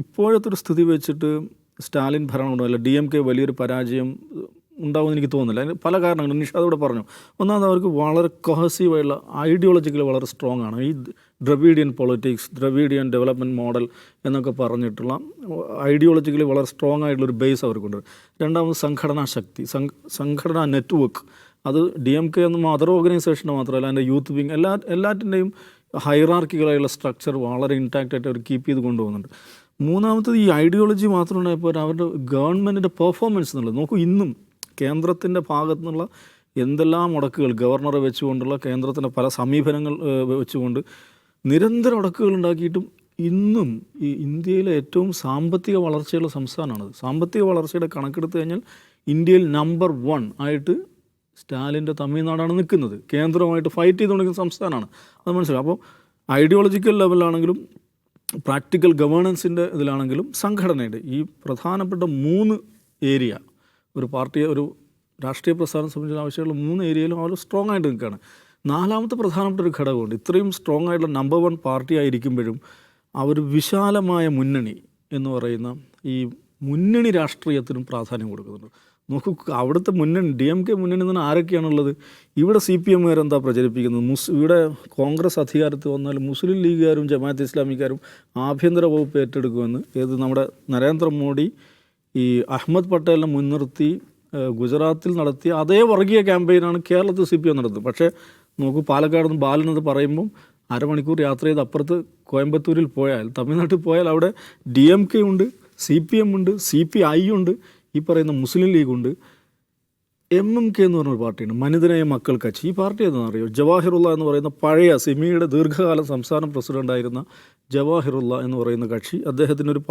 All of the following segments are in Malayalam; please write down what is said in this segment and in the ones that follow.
ഇപ്പോഴത്തെ ഒരു സ്ഥിതി വെച്ചിട്ട് സ്റ്റാലിൻ ഭരണകൂടം അല്ല DMK വലിയൊരു പരാജയം ഉണ്ടാവുമെന്ന് എനിക്ക് തോന്നുന്നില്ല. അതിന് പല കാരണങ്ങളും നിഷാദ് ഇവിടെ പറഞ്ഞു. ഒന്നാമത് അവർക്ക് വളരെ കൊഹസീവായുള്ള ഐഡിയോളജിക്കലി വളരെ സ്ട്രോങ് ആണ്. ഈ Dravidian politics, Dravidian development model എന്നൊക്കെ പറഞ്ഞിട്ടുള്ള ഐഡിയോളജിക്കലി വളരെ സ്ട്രോങ് ആയിട്ടുള്ളൊരു ബേസ് അവർക്കുണ്ട്. രണ്ടാമത് സംഘടനാ ശക്തി, സംഘടനാ നെറ്റ്വർക്ക്. അത് DMK എന്ന മദർ ഓർഗനൈസേഷൻ്റെ മാത്രമല്ല, അതിൻ്റെ യൂത്ത് വിങ് എല്ലാറ്റിൻ്റെയും ഹൈറാർക്കികളായുള്ള സ്ട്രക്ചർ വളരെ ഇൻടാക്റ്റായിട്ട് അവർ കീപ്പ് ചെയ്ത് കൊണ്ടുപോകുന്നുണ്ട്. മൂന്നാമത്തത് ഈ ഐഡിയോളജി മാത്രം ഉണ്ടായപ്പോൾ അവരുടെ ഗവൺമെൻറ്റിൻ്റെ പെർഫോമൻസ് എന്നുള്ളത് നോക്കൂ. ഇന്നും കേന്ദ്രത്തിൻ്റെ ഭാഗത്തു നിന്നുള്ള എന്തെല്ലാം മുടക്കുകൾ, ഗവർണറെ വെച്ചുകൊണ്ടുള്ള കേന്ദ്രത്തിൻ്റെ പല സമീപനങ്ങൾ വെച്ചുകൊണ്ട് നിരന്തര മുടക്കുകൾ ഉണ്ടാക്കിയിട്ടും ഇന്നും ഈ ഇന്ത്യയിലെ ഏറ്റവും സാമ്പത്തിക വളർച്ചയുള്ള സംസ്ഥാനമാണത്. സാമ്പത്തിക വളർച്ചയുടെ കണക്കെടുത്ത് കഴിഞ്ഞാൽ ഇന്ത്യയിൽ നമ്പർ 1 ആയിട്ട് സ്റ്റാലിൻ്റെ തമിഴ്നാടാണ് നിൽക്കുന്നത്. കേന്ദ്രവുമായിട്ട് ഫൈറ്റ് ചെയ്തുകൊണ്ടിരിക്കുന്ന സംസ്ഥാനമാണ്. അത് മനസ്സിലാവും. അപ്പോൾ ഐഡിയോളജിക്കൽ ലെവലിലാണെങ്കിലും പ്രാക്ടിക്കൽ ഗവേണൻസിൻ്റെ ഇതിലാണെങ്കിലും സംഘടനയുടെ ഈ പ്രധാനപ്പെട്ട 3 ഏരിയ ഒരു പാർട്ടിയെ, ഒരു രാഷ്ട്രീയ പ്രസ്ഥാനം സംബന്ധിച്ച് ആവശ്യമുള്ള 3 ഏരിയയിലും അവർ സ്ട്രോങ് ആയിട്ട് നിൽക്കുകയാണ്. നാലാമത്തെ പ്രധാനപ്പെട്ട ഒരു ഘടകമുണ്ട്. ഇത്രയും സ്ട്രോങ് ആയിട്ടുള്ള നമ്പർ 1 പാർട്ടി ആയിരിക്കുമ്പോഴും അവർ വിശാലമായ മുന്നണി എന്ന് പറയുന്ന ഈ മുന്നണി രാഷ്ട്രീയത്തിനും പ്രാധാന്യം കൊടുക്കുന്നുണ്ട്. നോക്കൂ, അവിടുത്തെ മുന്നണി DMK മുന്നണി എന്ന് പറഞ്ഞാൽ ആരൊക്കെയാണുള്ളത്? ഇവിടെ CPMകാരെന്താ പ്രചരിപ്പിക്കുന്നത്? ഇവിടെ കോൺഗ്രസ് അധികാരത്തിൽ വന്നാൽ മുസ്ലിം ലീഗുകാരും ജമാഅത്ത് ഇസ്ലാമിക്കാരും ആഭ്യന്തര വകുപ്പ് ഏറ്റെടുക്കുമെന്ന് നമ്മുടെ നരേന്ദ്രമോദി ഈ അഹമ്മദ് പട്ടേലിനെ മുൻനിർത്തി ഗുജറാത്തിൽ നടത്തിയ അതേ വർഗീയ ക്യാമ്പയിനാണ് കേരളത്തിൽ CPM നടത്തുന്നത്. പക്ഷേ നോക്കൂ, പാലക്കാട് നിന്ന് ബാലനത് പറയുമ്പം അരമണിക്കൂർ യാത്ര ചെയ്ത് അപ്പുറത്ത് കോയമ്പത്തൂരിൽ പോയാൽ, തമിഴ്നാട്ടിൽ പോയാൽ അവിടെ DMK ഉണ്ട്, CPM ഉണ്ട്, CPI ഉണ്ട്, ഈ പറയുന്ന മുസ്ലിം ലീഗുണ്ട്, MMK എന്ന് പറഞ്ഞൊരു പാർട്ടിയുണ്ട്, മനിതനായ മക്കൾ കച്ചി. ഈ പാർട്ടി എന്താണെന്ന് അറിയോ? ജവാഹിറുള്ള എന്ന് പറയുന്ന പഴയ സിമിയുടെ ദീർഘകാലം സംസ്ഥാന പ്രസിഡൻ്റായിരുന്ന ജവാഹിറുള്ള എന്ന് പറയുന്ന കക്ഷി, അദ്ദേഹത്തിനൊരു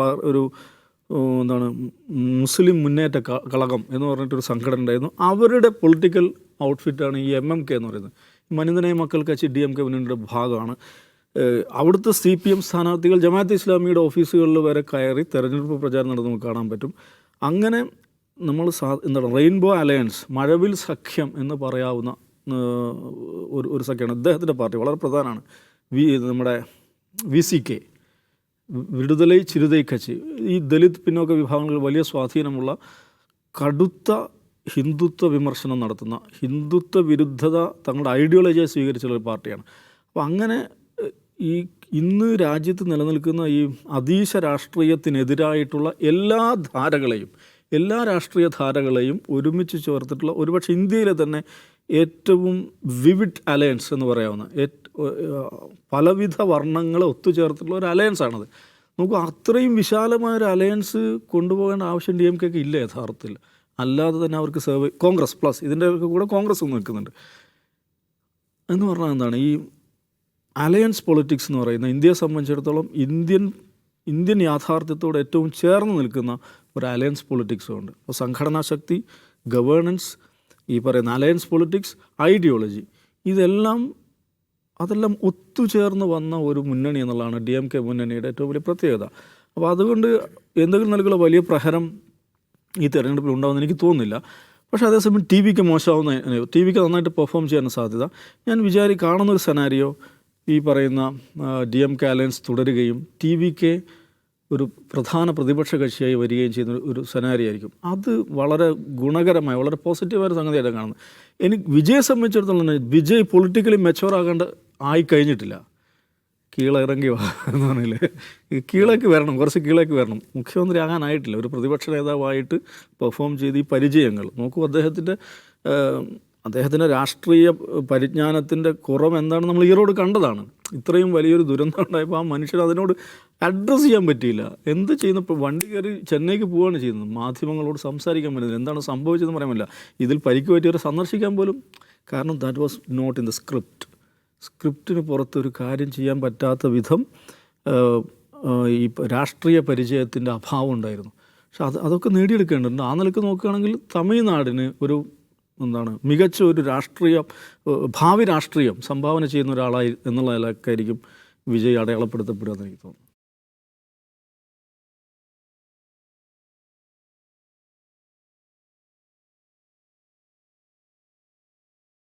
എന്താണ് മുസ്ലിം മുന്നേറ്റ കളകം എന്ന് പറഞ്ഞിട്ടൊരു സംഘടന ഉണ്ടായിരുന്നു. അവരുടെ പൊളിറ്റിക്കൽ ഔട്ട്ഫിറ്റാണ് ഈ MMK എന്ന് പറയുന്നത്. മനിതനായ മക്കൾ കച്ചി DMK മുന്നണിയുടെ ഭാഗമാണ്. അവിടുത്തെ CPM സ്ഥാനാർത്ഥികൾ ജമാഅത്ത് ഇസ്ലാമിയുടെ ഓഫീസുകളിൽ വരെ കയറി തെരഞ്ഞെടുപ്പ് പ്രചാരണം നടന്ന് നമുക്ക് കാണാൻ പറ്റും. അങ്ങനെ നമ്മൾ എന്താണ് റെയിൻബോ അലയൻസ്, മഴവിൽ സഖ്യം എന്ന് പറയാവുന്ന ഒരു സഖ്യമാണ് ഇദ്ദേഹത്തിൻ്റെ പാർട്ടി. വളരെ പ്രധാനമാണ്. നമ്മുടെ VCK, വിടുതലൈ ചിരുതൈ കച്ചി. ഈ ദലിത് പിന്നോക്ക വിഭാഗങ്ങളിൽ വലിയ സ്വാധീനമുള്ള കടുത്ത ഹിന്ദുത്വ വിമർശനം നടത്തുന്ന, ഹിന്ദുത്വ വിരുദ്ധത തങ്ങളുടെ ഐഡിയോളജിയെ സ്വീകരിച്ചുള്ള ഒരു പാർട്ടിയാണ്. അപ്പോൾ അങ്ങനെ ഈ ഇന്ന് രാജ്യത്ത് നിലനിൽക്കുന്ന ഈ അതീശ രാഷ്ട്രീയത്തിനെതിരായിട്ടുള്ള എല്ലാ രാഷ്ട്രീയ ധാരകളെയും ഒരുമിച്ച് ചേർത്തിട്ടുള്ള ഒരുപക്ഷെ ഇന്ത്യയിലെ തന്നെ ഏറ്റവും വിവിഡ് അലയൻസ് എന്ന് പറയാവുന്ന പലവിധ വർണ്ണങ്ങളെ ഒത്തുചേർത്തിട്ടുള്ള ഒരു അലയൻസാണത്. നമുക്ക് അത്രയും വിശാലമായൊരു അലയൻസ് കൊണ്ടുപോകേണ്ട ആവശ്യം DMKക്ക് ഇല്ല യഥാർത്ഥത്തിൽ. അല്ലാതെ തന്നെ അവർക്ക് കോൺഗ്രസ് പ്ലസ് ഇതിൻ്റെ കൂടെ കോൺഗ്രസ് നിൽക്കുന്നുണ്ട് എന്ന് പറഞ്ഞാൽ എന്താണ് ഈ അലയൻസ് പൊളിറ്റിക്സ് എന്ന് പറയുന്ന ഇന്ത്യയെ സംബന്ധിച്ചിടത്തോളം ഇന്ത്യൻ യാഥാർത്ഥ്യത്തോട് ഏറ്റവും ചേർന്ന് നിൽക്കുന്ന ഒരു അലയൻസ് പൊളിറ്റിക്സും ഉണ്ട്. അപ്പോൾ സംഘടനാ ശക്തി, ഗവേണൻസ്, ഈ പറയുന്ന അലയൻസ് പൊളിറ്റിക്സ്, ഐഡിയോളജി, അതെല്ലാം ഒത്തുചേർന്ന് വന്ന ഒരു മുന്നണി എന്നുള്ളതാണ് DMK മുന്നണിയുടെ ഏറ്റവും വലിയ പ്രത്യേകത. അപ്പോൾ അതുകൊണ്ട് എന്തെങ്കിലും നൽകുന്ന വലിയ പ്രഹരം ഈ തെരഞ്ഞെടുപ്പിൽ ഉണ്ടാകുമെന്ന് എനിക്ക് തോന്നുന്നില്ല. പക്ഷേ അതേസമയം TVക്ക് മോശമാവുന്ന, TVക്ക് നന്നായിട്ട് പെർഫോം ചെയ്യാൻ സാധ്യത ഞാൻ കാണുന്നൊരു സെനാരിയോ ഈ പറയുന്ന DMK അലയൻസ് തുടരുകയും TVക്ക് ഒരു പ്രധാന പ്രതിപക്ഷ കക്ഷിയായി വരികയും ചെയ്യുന്ന ഒരു സെനാരിയോ ആയിരിക്കും. അത് വളരെ ഗുണകരമായ, വളരെ പോസിറ്റീവായ സംഗതിയായിട്ട് കാണുന്നത്. എനിക്ക് വിജയെ സംബന്ധിച്ചിടത്തോളം വിജയ് പൊളിറ്റിക്കലി മെച്ചുവർ ആയി കഴിഞ്ഞിട്ടില്ല. കീഴിറങ്ങി എന്ന് പറഞ്ഞില്ലേ, കീഴേക്ക് വരണം, കുറച്ച് കീഴേക്ക് വരണം. മുഖ്യമന്ത്രി ആകാനായിട്ടില്ല. ഒരു പ്രതിപക്ഷ നേതാവായിട്ട് പെർഫോം ചെയ്ത് ഈ പരിചയങ്ങൾ നോക്കൂ. അദ്ദേഹത്തിൻ്റെ രാഷ്ട്രീയ പരിജ്ഞാനത്തിൻ്റെ കുറവ് എന്താണെന്ന് നമ്മൾ ഈറോട് കണ്ടതാണ്. ഇത്രയും വലിയൊരു ദുരന്തം ഉണ്ടായപ്പോൾ ആ മനുഷ്യർ അതിനോട് അഡ്രസ്സ് ചെയ്യാൻ പറ്റിയില്ല. എന്ത് ചെയ്യുന്നപ്പോൾ വണ്ടി കയറി ചെന്നൈക്ക് പോവുകയാണ് ചെയ്യുന്നത്. മാധ്യമങ്ങളോട് സംസാരിക്കാൻ പറ്റുന്നില്ല. എന്താണ് സംഭവിച്ചതെന്ന് പറയാൻ പറ്റില്ല. ഇതിൽ പരിക്ക് പറ്റിയവരെ സന്ദർശിക്കാൻ പോലും, കാരണം that was not in the സ്ക്രിപ്റ്റിന് പുറത്തൊരു കാര്യം ചെയ്യാൻ പറ്റാത്ത വിധം ഈ രാഷ്ട്രീയ പരിചയത്തിൻ്റെ അഭാവം ഉണ്ടായിരുന്നു. പക്ഷെ അതൊക്കെ നേടിയെടുക്കേണ്ടതുണ്ട്. ആ നിലക്ക് നോക്കുകയാണെങ്കിൽ തമിഴ്നാടിന് മികച്ച ഒരു ഭാവി രാഷ്ട്രീയം സംഭാവന ചെയ്യുന്ന ഒരാളായി എന്നുള്ള നിലക്കായിരിക്കും വിജയ് അടയാളപ്പെടുത്തപ്പെടുക എന്ന് എനിക്ക് തോന്നുന്നു.